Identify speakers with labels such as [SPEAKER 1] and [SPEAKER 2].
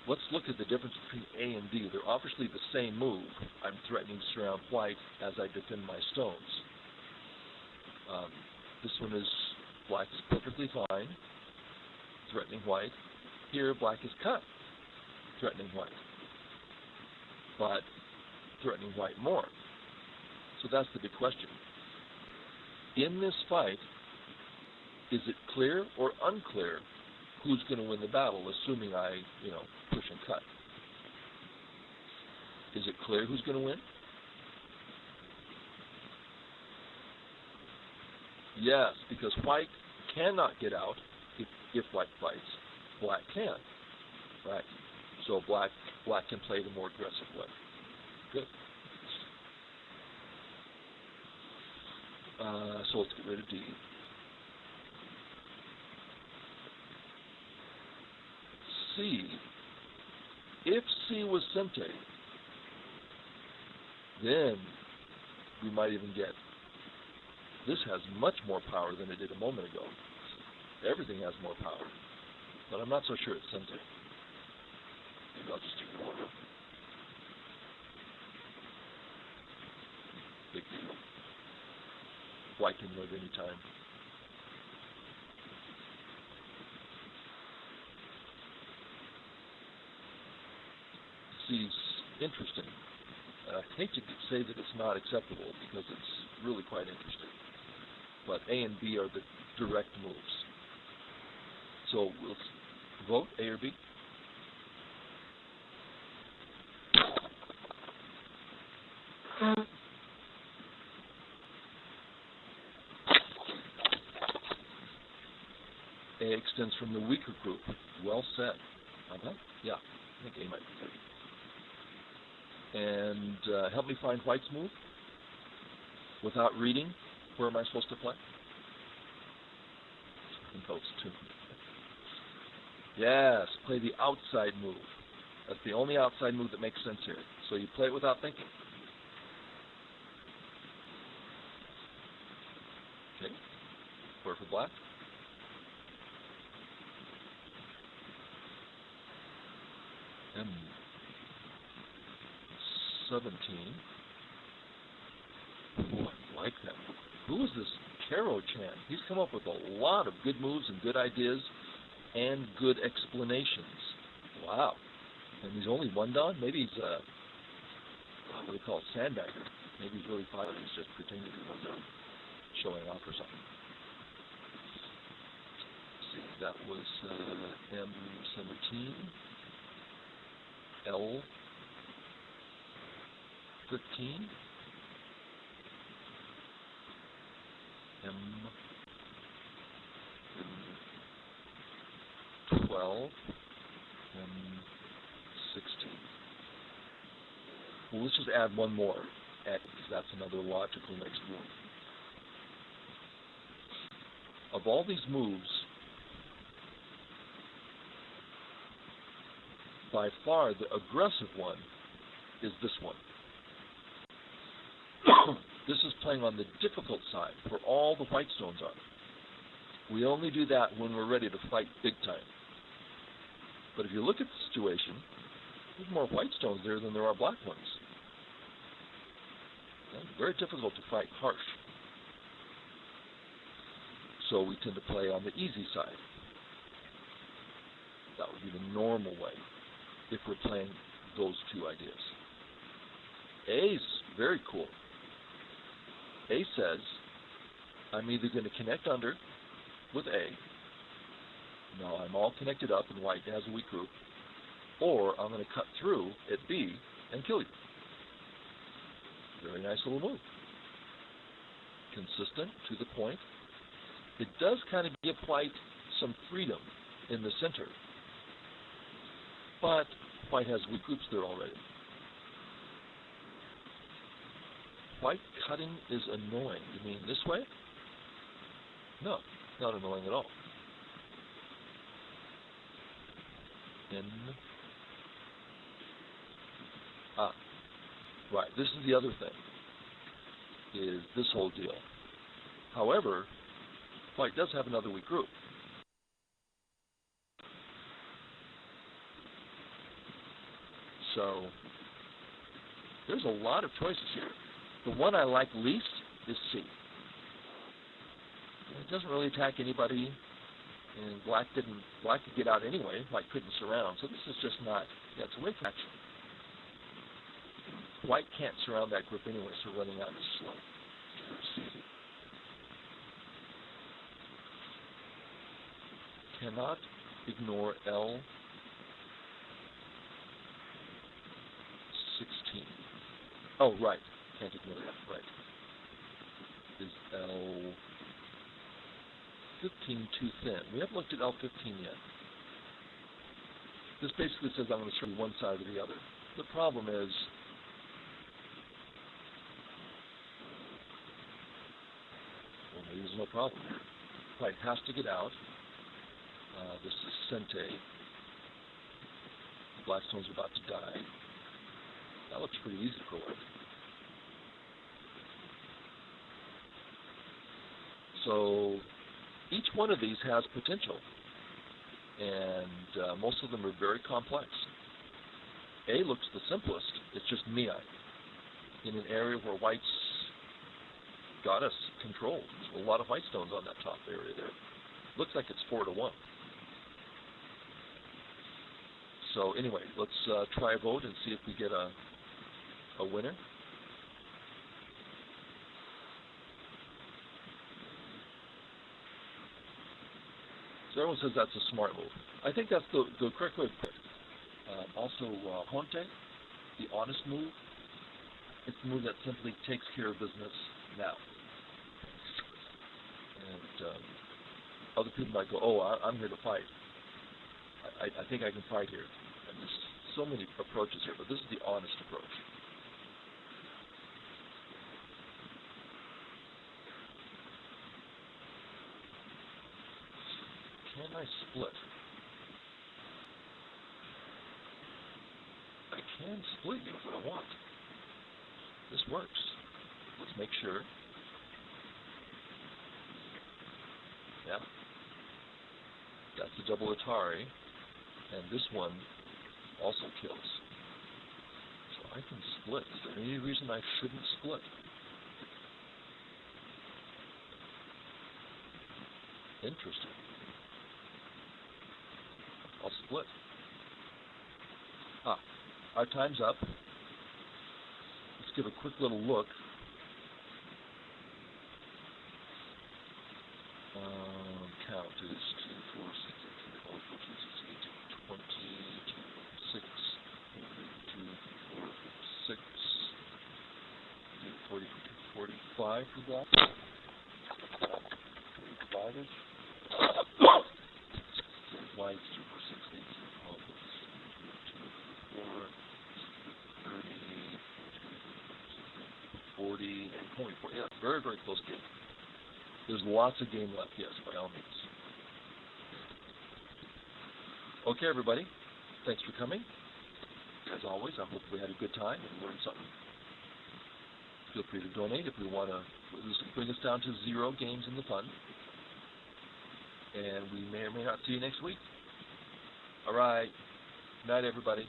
[SPEAKER 1] let's look at the difference between A and D. They're obviously the same move. I'm threatening to surround white as I defend my stones. This one is black is perfectly fine, threatening white. Here, black is cut, threatening white, but threatening white more. So that's the big question. In this fight, is it clear or unclear who's going to win the battle, assuming I, push and cut? Is it clear who's going to win? Yes, because white cannot get out if white fights. Black can, right? So black can play the more aggressive way. Good. So let's get rid of D. C. If C was Sente, then we might even get, this has much more power than it did a moment ago. Everything has more power. But I'm not so sure it's Sente. Maybe I'll just take it over. Big deal. White can live any time. C's interesting. I hate to say that it's not acceptable because it's really quite interesting. But A and B are the direct moves. So we'll vote A or B. A extends from the weaker group. Well said. Yeah, I think A might be good. And help me find white's move. Without reading, where am I supposed to play? Impose 2. Yes, play the outside move. That's the only outside move that makes sense here. So you play it without thinking. Okay. Square for black. M17. Ooh, I like that. Who is this Karo-chan? He's come up with a lot of good moves and good ideas and good explanations. Wow. And he's only one dan? Maybe he's what do they call it, sandbagger. Maybe he's really fighting. He's just pretending to be showing off or something. Let's see, that was M17. L13. M12. M16. Well, let's just add one more, X. That's another logical next move. Of all these moves, by far the aggressive one is this one. This is playing on the difficult side where all the white stones are. We only do that when we're ready to fight big time. But if you look at the situation, there's more white stones there than there are black ones. It's very difficult to fight harsh. So we tend to play on the easy side. That would be the normal way if we're playing those two ideas. A's very cool. A says, I'm either going to connect under with A. Now I'm all connected up and white has a weak group. Or I'm going to cut through at B and kill you. Very nice little move. Consistent, to the point. It does kind of give white some freedom in the center. But white has weak groups there already. White cutting is annoying. You mean this way? No, not annoying at all. Right, this is the other thing, is this whole deal. However, white does have another weak group. So there's a lot of choices here. The one I like least is C. It doesn't really attack anybody, and black could get out anyway. White couldn't surround, so this is just not. Yeah, it's away from action. White can't surround that group anyway, so running out is slow. Cannot ignore L16. Oh, right. Can't ignore that. Right. Is L15 too thin? We haven't looked at L15 yet. This basically says I'm going to show you one side or the other. The problem is maybe there's no problem here. White has to get out. This is Sente. Blackstone's about to die. That looks pretty easy for White. So each one of these has potential, and most of them are very complex. A looks the simplest. It's just Mii in an area where White's got us controlled. There's a lot of white stones on that top area there. Looks like it's 4-1. So anyway, let's try a vote and see if we get a winner. So everyone says that's a smart move. I think that's the correct way to put it. Also, Honte, the honest move, it's a move that simply takes care of business now. And other people might go, oh, I'm here to fight. I think I can fight here. And there's so many approaches here, but this is the honest approach. Can I split? I can split you if I want. This works. Let's make sure. Yeah. That's a double Atari. And this one also kills. So I can split. Is there any reason I shouldn't split? Interesting. I'll split. Our time's up. Let's give a quick little look. Count is 2, 4, 6, 8, 12, 14, 16, 20, 6, 2, 4, 6, 40, 45 for that. 45-ish. White, 2, 4, 6, 8, 12, 4, 30, 40, 24. Yeah, very, very close game. There's lots of game left, yes, by all means. Okay, everybody. Thanks for coming. As always, I hope we had a good time and learned something. Feel free to donate if we want to bring us down to 0 games in the fund. And we may or may not see you next week. All right. Good night, everybody.